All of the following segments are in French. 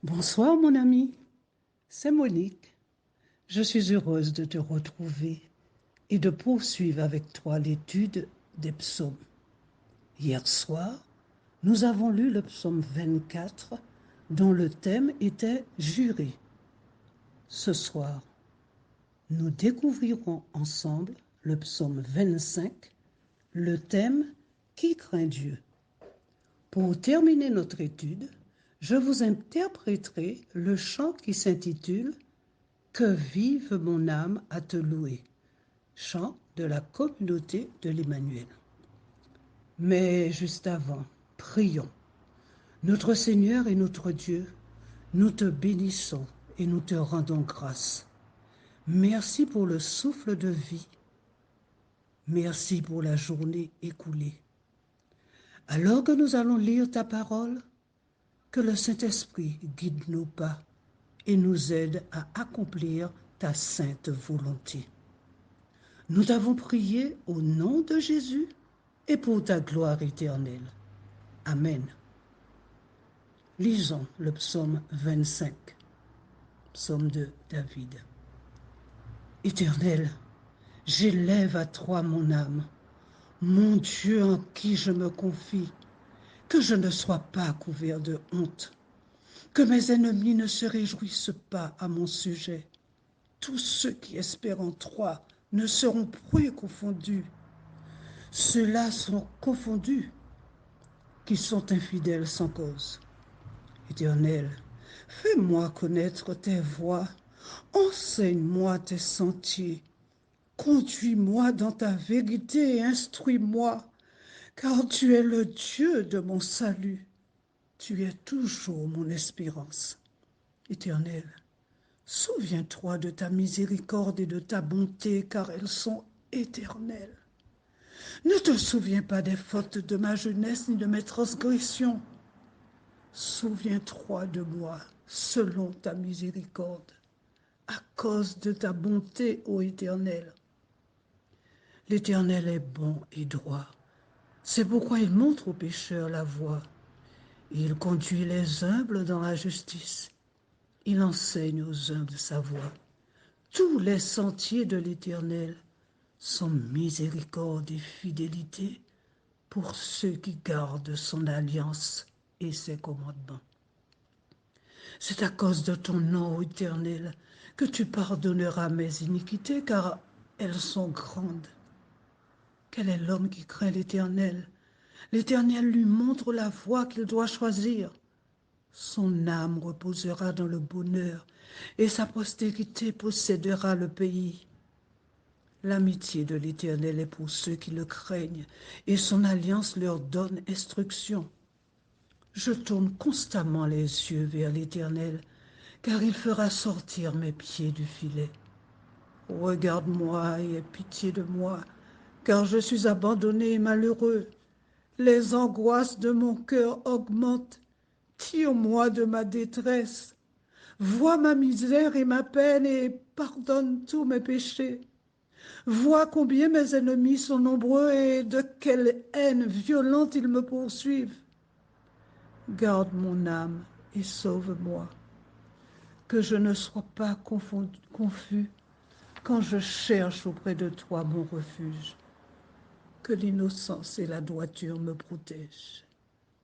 Bonsoir mon ami, c'est Monique. Je suis heureuse de te retrouver et de poursuivre avec toi l'étude des psaumes. Hier soir, nous avons lu le psaume 24 dont le thème était juré. Ce soir, nous découvrirons ensemble le psaume 25, le thème qui craint Dieu. Pour terminer notre étude, je vous interpréterai le chant qui s'intitule Que vive mon âme à te louer. Chant de la communauté de l'Emmanuel. Mais juste avant, prions. Notre Seigneur et notre Dieu, nous te bénissons et nous te rendons grâce. Merci pour le souffle de vie. Merci pour la journée écoulée. Alors que nous allons lire ta parole, que le Saint-Esprit guide nos pas et nous aide à accomplir ta sainte volonté. Nous t'avons prié au nom de Jésus et pour ta gloire éternelle. Amen. Lisons le psaume 25, psaume de David. Éternel, j'élève à toi mon âme, mon Dieu en qui je me confie, que je ne sois pas couvert de honte, que mes ennemis ne se réjouissent pas à mon sujet. Tous ceux qui espèrent en toi ne seront point confondus. Ceux-là sont confondus qui sont infidèles sans cause. Éternel, fais-moi connaître tes voies, enseigne-moi tes sentiers, conduis-moi dans ta vérité et instruis-moi, car tu es le Dieu de mon salut. Tu es toujours mon espérance. Éternel, souviens-toi de ta miséricorde et de ta bonté, car elles sont éternelles. Ne te souviens pas des fautes de ma jeunesse ni de mes transgressions. Souviens-toi de moi selon ta miséricorde, à cause de ta bonté, ô Éternel. L'Éternel est bon et droit. C'est pourquoi il montre aux pécheurs la voie. Il conduit les humbles dans la justice. Il enseigne aux humbles sa voie. Tous les sentiers de l'Éternel sont miséricorde et fidélité pour ceux qui gardent son alliance et ses commandements. C'est à cause de ton nom, Éternel, que tu pardonneras mes iniquités, car elles sont grandes. Quel est l'homme qui craint l'Éternel? L'Éternel lui montre la voie qu'il doit choisir. Son âme reposera dans le bonheur, et sa postérité possédera le pays. L'amitié de l'Éternel est pour ceux qui le craignent, et son alliance leur donne instruction. Je tourne constamment les yeux vers l'Éternel, car il fera sortir mes pieds du filet. Regarde-moi et aie pitié de moi, car je suis abandonné et malheureux. Les angoisses de mon cœur augmentent. Tire-moi de ma détresse. Vois ma misère et ma peine et pardonne tous mes péchés. Vois combien mes ennemis sont nombreux et de quelle haine violente ils me poursuivent. Garde mon âme et sauve-moi, que je ne sois pas confus quand je cherche auprès de toi mon refuge. Que l'innocence et la droiture me protègent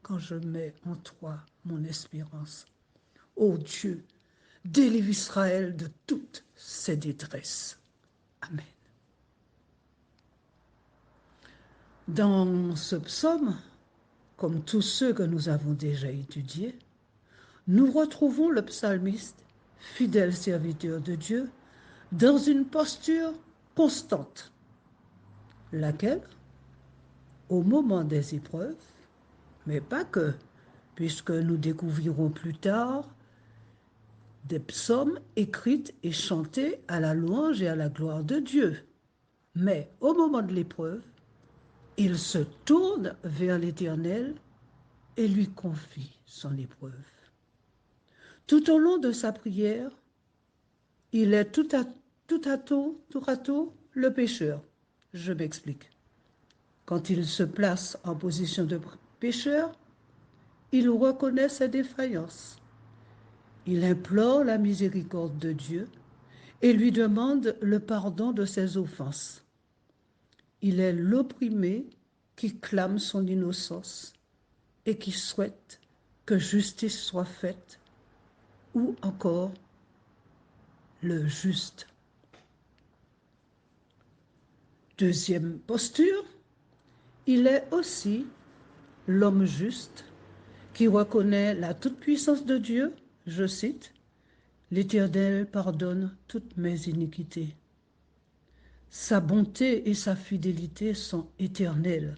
quand je mets en toi mon espérance. Ô Dieu, délivre Israël de toutes ses détresses. Amen. Dans ce psaume, comme tous ceux que nous avons déjà étudiés, nous retrouvons le psalmiste, fidèle serviteur de Dieu, dans une posture constante, laquelle, au moment des épreuves, mais pas que, puisque nous découvrirons plus tard des psaumes écrits et chantés à la louange et à la gloire de Dieu. Mais au moment de l'épreuve, il se tourne vers l'Éternel et lui confie son épreuve. Tout au long de sa prière, il est tour à tour le pécheur. Je m'explique. Quand il se place en position de pécheur, il reconnaît ses défaillances. Il implore la miséricorde de Dieu et lui demande le pardon de ses offenses. Il est l'opprimé qui clame son innocence et qui souhaite que justice soit faite, ou encore le juste. Deuxième posture, il est aussi l'homme juste qui reconnaît la toute-puissance de Dieu, je cite, « L'Éternel pardonne toutes mes iniquités. Sa bonté et sa fidélité sont éternelles.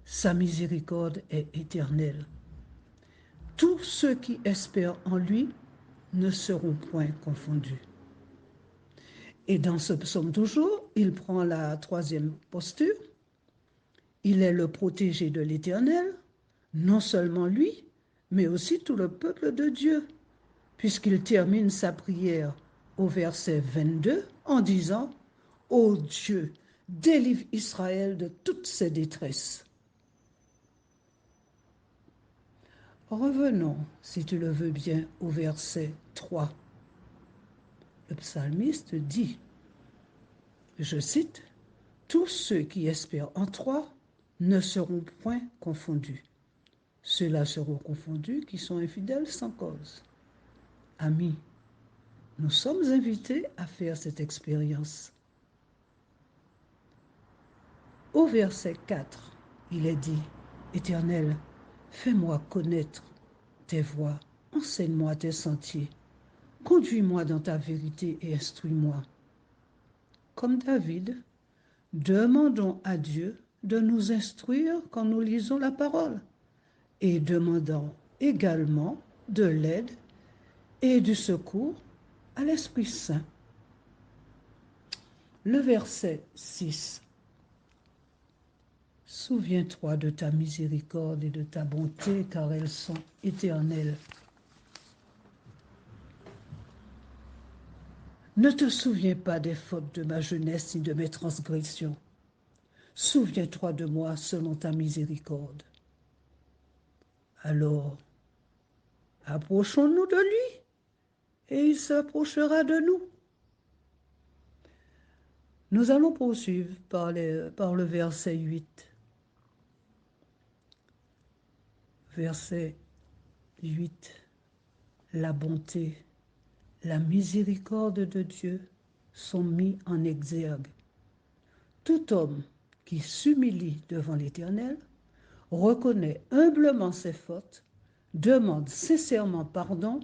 Sa miséricorde est éternelle. Tous ceux qui espèrent en lui ne seront point confondus. » Et dans ce psaume toujours, il prend la troisième posture. Il est le protégé de l'Éternel, non seulement lui, mais aussi tout le peuple de Dieu, puisqu'il termine sa prière au verset 22 en disant « Ô Dieu, délivre Israël de toutes ses détresses. » Revenons, si tu le veux bien, au verset 3. Le psalmiste dit, je cite, « Tous ceux qui espèrent en toi ne seront point confondus. Ceux-là seront confondus qui sont infidèles sans cause. » Amis, nous sommes invités à faire cette expérience. Au verset 4, il est dit, « Éternel, fais-moi connaître tes voies, enseigne-moi tes sentiers, conduis-moi dans ta vérité et instruis-moi. » Comme David, demandons à Dieu de nous instruire quand nous lisons la parole et demandons également de l'aide et du secours à l'Esprit Saint. Le verset 6. Souviens-toi de ta miséricorde et de ta bonté, car elles sont éternelles. Ne te souviens pas des fautes de ma jeunesse ni de mes transgressions. Souviens-toi de moi selon ta miséricorde. Alors, approchons-nous de lui, et il s'approchera de nous. Nous allons poursuivre par le verset 8. Verset 8. La bonté, la miséricorde de Dieu sont mis en exergue. Tout homme qui s'humilie devant l'Éternel, reconnaît humblement ses fautes, demande sincèrement pardon,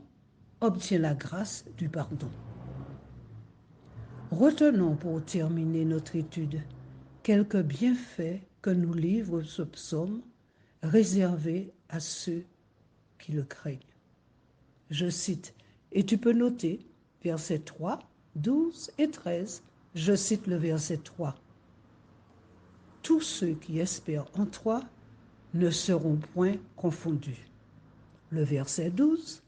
obtient la grâce du pardon. Retenons pour terminer notre étude quelques bienfaits que nous livre ce psaume réservé à ceux qui le craignent. Je cite, et tu peux noter versets 3, 12 et 13. Je cite le verset 3. « Tous ceux qui espèrent en toi ne seront point confondus. » Le verset 12.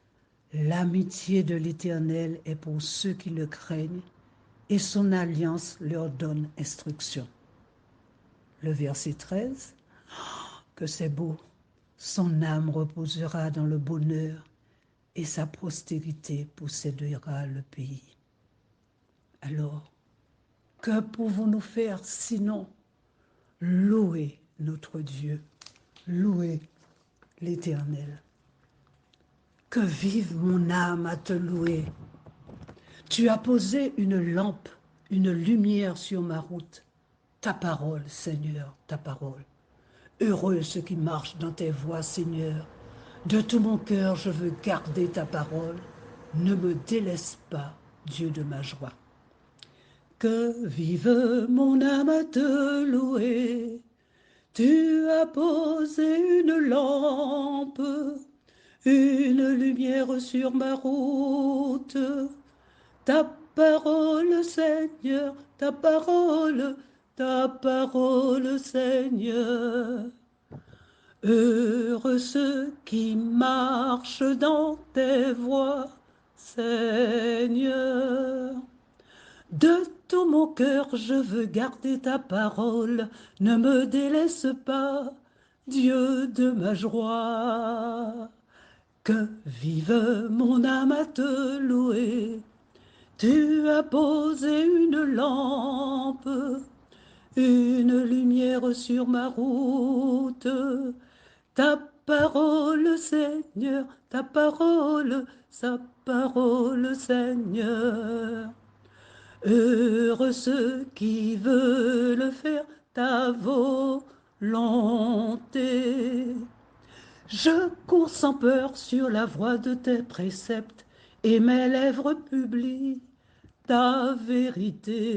« L'amitié de l'Éternel est pour ceux qui le craignent, et son alliance leur donne instruction. » Le verset 13. « Que c'est beau, son âme reposera dans le bonheur, et sa postérité possédera le pays. » Alors, que pouvons-nous faire sinon louer notre Dieu, louer l'Éternel? Que vive mon âme à te louer. Tu as posé une lampe, une lumière sur ma route. Ta parole, Seigneur, ta parole. Heureux ceux qui marchent dans tes voies, Seigneur. De tout mon cœur, je veux garder ta parole. Ne me délaisse pas, Dieu de ma joie. Que vive mon âme à te louer. Tu as posé une lampe, une lumière sur ma route. Ta parole, Seigneur, ta parole, Seigneur. Heureux ceux qui marchent dans tes voies, Seigneur. De tout mon cœur, je veux garder ta parole. Ne me délaisse pas, Dieu de ma joie. Que vive mon âme à te louer. Tu as posé une lampe, une lumière sur ma route. Ta parole, Seigneur, ta parole, sa parole, Seigneur. Heureux ceux qui veulent faire ta volonté. Je cours sans peur sur la voie de tes préceptes et mes lèvres publient ta vérité.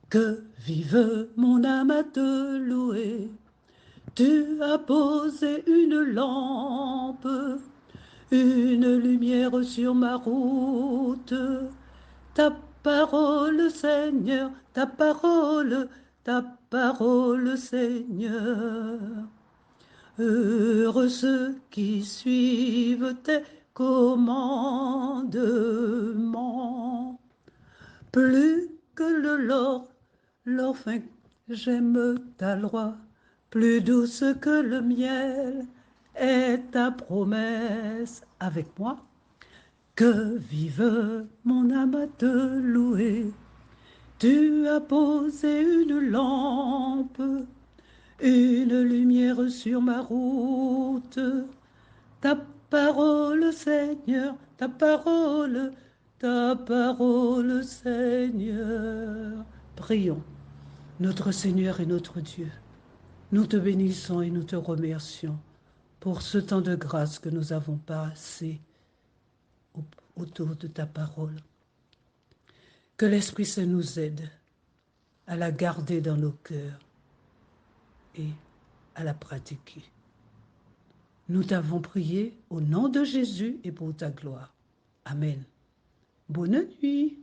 Que vive mon âme à te louer. Tu as posé une lampe, une lumière sur ma route. Ta parole, Seigneur, ta parole, Seigneur. Heureux ceux qui suivent tes commandements. Plus que l'or fin, j'aime ta loi. Plus douce que le miel est ta promesse avec moi. Que vive mon âme à te louer. Tu as posé une lampe, une lumière sur ma route. Ta parole, Seigneur, ta parole, Seigneur. Prions. Notre Seigneur et notre Dieu, nous te bénissons et nous te remercions pour ce temps de grâce que nous avons passé autour de ta parole. Que l'Esprit Saint nous aide à la garder dans nos cœurs et à la pratiquer. Nous t'avons prié au nom de Jésus et pour ta gloire. Amen. Bonne nuit.